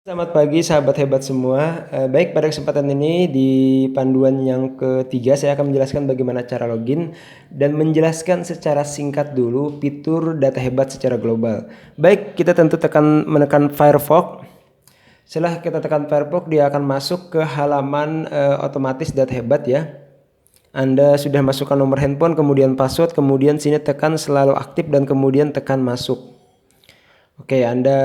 Selamat pagi sahabat hebat semua. Baik, pada kesempatan ini di panduan yang ketiga saya akan menjelaskan bagaimana cara login dan menjelaskan secara singkat dulu fitur data hebat secara global. Baik, kita tentu menekan Firefox. Setelah kita tekan Firefox, dia akan masuk ke halaman otomatis data hebat ya. Anda sudah masukkan nomor handphone, kemudian password, kemudian sini tekan selalu aktif dan kemudian tekan masuk. Oke, Anda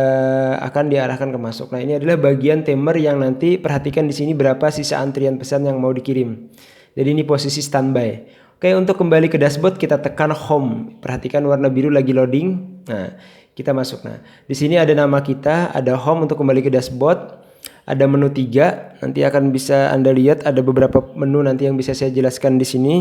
akan diarahkan ke masuk. Nah, ini adalah bagian timer yang nanti perhatikan di sini berapa sisa antrian pesan yang mau dikirim. Jadi ini posisi standby. Oke, untuk kembali ke dashboard kita tekan home. Perhatikan warna biru lagi loading. Nah, kita masuk. Nah, di sini ada nama kita, ada home untuk kembali ke dashboard. Ada menu 3. Nanti akan bisa Anda lihat ada beberapa menu nanti yang bisa saya jelaskan di sini.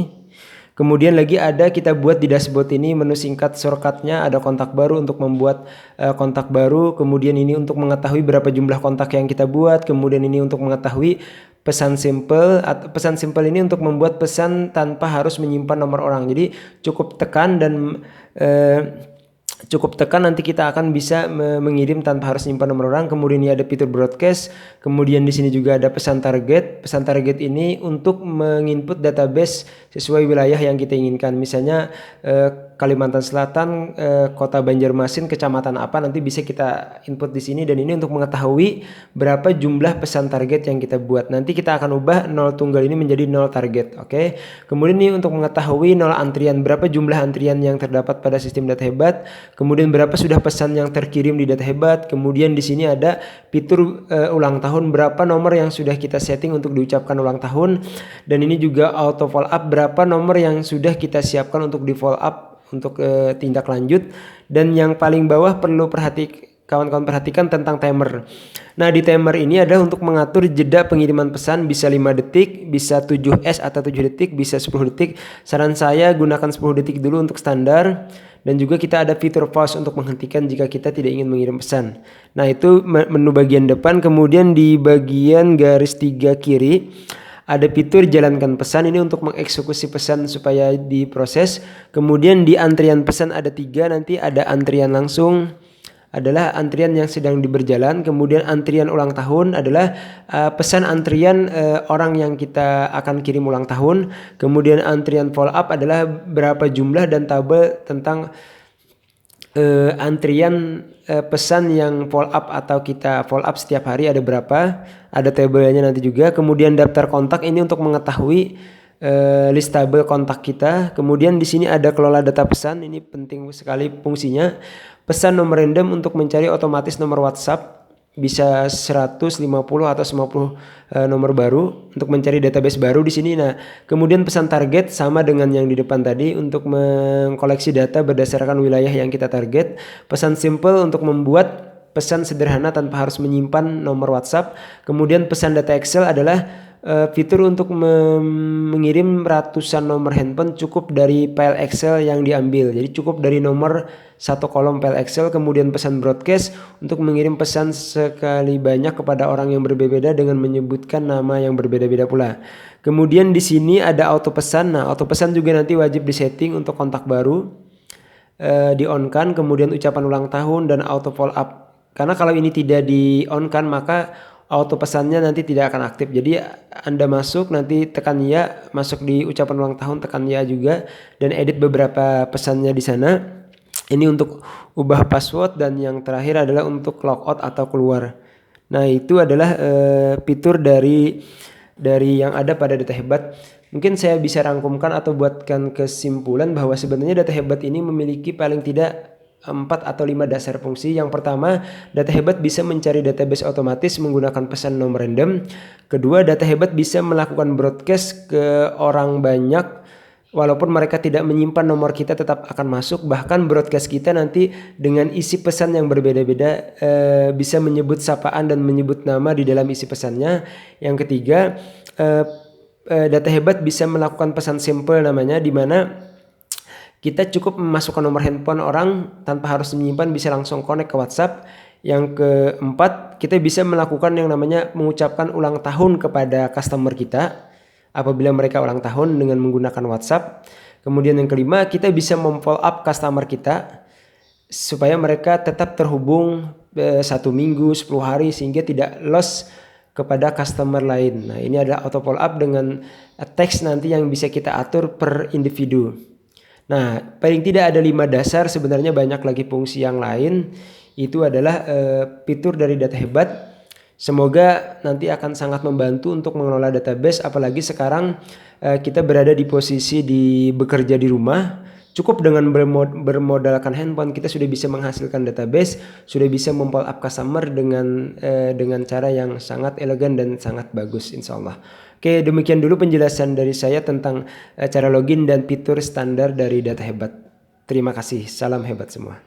Kemudian lagi ada kita buat di dashboard ini menu singkat shortcutnya, ada kontak baru untuk membuat kontak baru. Kemudian ini untuk mengetahui berapa jumlah kontak yang kita buat. Kemudian ini untuk mengetahui pesan simple. Pesan simple ini untuk membuat pesan tanpa harus menyimpan nomor orang. Jadi cukup tekan dan nanti kita akan bisa mengirim tanpa harus simpan nomor orang. Kemudian ini ada fitur broadcast. Kemudian di sini juga ada pesan target. Pesan target ini untuk menginput database sesuai wilayah yang kita inginkan. Misalnya Kalimantan Selatan, Kota Banjarmasin, kecamatan apa, nanti bisa kita input di sini. Dan ini untuk mengetahui berapa jumlah pesan target yang kita buat. Nanti kita akan ubah 0 tunggal ini menjadi 0 target. Oke. Kemudian ini untuk mengetahui 0 antrian, berapa jumlah antrian yang terdapat pada sistem data hebat. Kemudian berapa sudah pesan yang terkirim di data hebat. Kemudian di sini ada fitur ulang tahun, berapa nomor yang sudah kita setting untuk diucapkan ulang tahun. Dan ini juga auto follow up, berapa nomor yang sudah kita siapkan untuk di follow up untuk tindak lanjut. Dan yang paling bawah perlu kawan-kawan perhatikan tentang timer. Nah, di timer ini adalah untuk mengatur jeda pengiriman pesan, bisa 5 detik, bisa 7S atau 7 detik, bisa 10 detik. Saran saya gunakan 10 detik dulu untuk standar. Dan juga kita ada fitur pause untuk menghentikan jika kita tidak ingin mengirim pesan. Nah, itu menu bagian depan. Kemudian di bagian garis 3 kiri ada fitur jalankan pesan, ini untuk mengeksekusi pesan supaya diproses. Kemudian di antrian pesan ada 3, nanti ada antrian langsung, adalah antrian yang sedang berjalan. Kemudian antrian ulang tahun adalah pesan antrian orang yang kita akan kirim ulang tahun. Kemudian antrian follow up adalah berapa jumlah dan tabel tentang antrian pesan yang follow up atau kita follow up setiap hari ada berapa, ada tabelnya nanti juga. Kemudian daftar kontak ini untuk mengetahui list tabel kontak kita. Kemudian di sini ada kelola data pesan, ini penting sekali fungsinya. Pesan nomor random untuk mencari otomatis nomor WhatsApp, bisa 150 atau 50 nomor baru untuk mencari database baru di sini. Nah, kemudian pesan target sama dengan yang di depan tadi untuk mengkoleksi data berdasarkan wilayah yang kita target. Pesan simple untuk membuat pesan sederhana tanpa harus menyimpan nomor WhatsApp. Kemudian pesan data Excel adalah fitur untuk mengirim ratusan nomor handphone cukup dari file Excel yang diambil. Jadi cukup dari nomor satu kolom file Excel. Kemudian pesan broadcast untuk mengirim pesan sekali banyak kepada orang yang berbeda dengan menyebutkan nama yang berbeda-beda pula. Kemudian di sini ada auto pesan. Nah, auto pesan juga nanti wajib disetting untuk kontak baru, di-on-kan. Kemudian ucapan ulang tahun dan auto follow up. Karena kalau ini tidak di-on-kan maka auto pesannya nanti tidak akan aktif. Jadi Anda masuk nanti tekan ya, masuk di ucapan ulang tahun tekan ya juga, dan edit beberapa pesannya di sana. Ini untuk ubah password, dan yang terakhir adalah untuk logout atau keluar. Nah, itu adalah fitur dari yang ada pada data hebat. Mungkin saya bisa rangkumkan atau buatkan kesimpulan bahwa sebenarnya data hebat ini memiliki paling tidak 4 atau 5 dasar fungsi. Yang pertama, data hebat bisa mencari database otomatis menggunakan pesan nomor random. Kedua, data hebat bisa melakukan broadcast ke orang banyak. Walaupun mereka tidak menyimpan nomor kita tetap akan masuk. Bahkan broadcast kita nanti dengan isi pesan yang berbeda-beda, bisa menyebut sapaan dan menyebut nama di dalam isi pesannya. Yang ketiga, data hebat bisa melakukan pesan simple namanya, di mana kita cukup memasukkan nomor handphone orang tanpa harus menyimpan, bisa langsung connect ke WhatsApp. Yang keempat, kita bisa melakukan yang namanya mengucapkan ulang tahun kepada customer kita apabila mereka ulang tahun dengan menggunakan WhatsApp. Kemudian yang kelima, kita bisa memfollow up customer kita supaya mereka tetap terhubung 1 minggu, 10 hari sehingga tidak loss kepada customer lain. Nah, ini adalah auto follow up dengan teks nanti yang bisa kita atur per individu. Nah, paling tidak ada 5 dasar, sebenarnya banyak lagi fungsi yang lain. Itu adalah fitur dari Data Hebat. Semoga nanti akan sangat membantu untuk mengelola database, apalagi sekarang kita berada di posisi bekerja di rumah. Cukup dengan bermodalkan handphone kita sudah bisa menghasilkan database, sudah bisa memfollow up customer dengan cara yang sangat elegan dan sangat bagus insya Allah. Oke, demikian dulu penjelasan dari saya tentang cara login dan fitur standar dari Data Hebat. Terima kasih, salam hebat semua.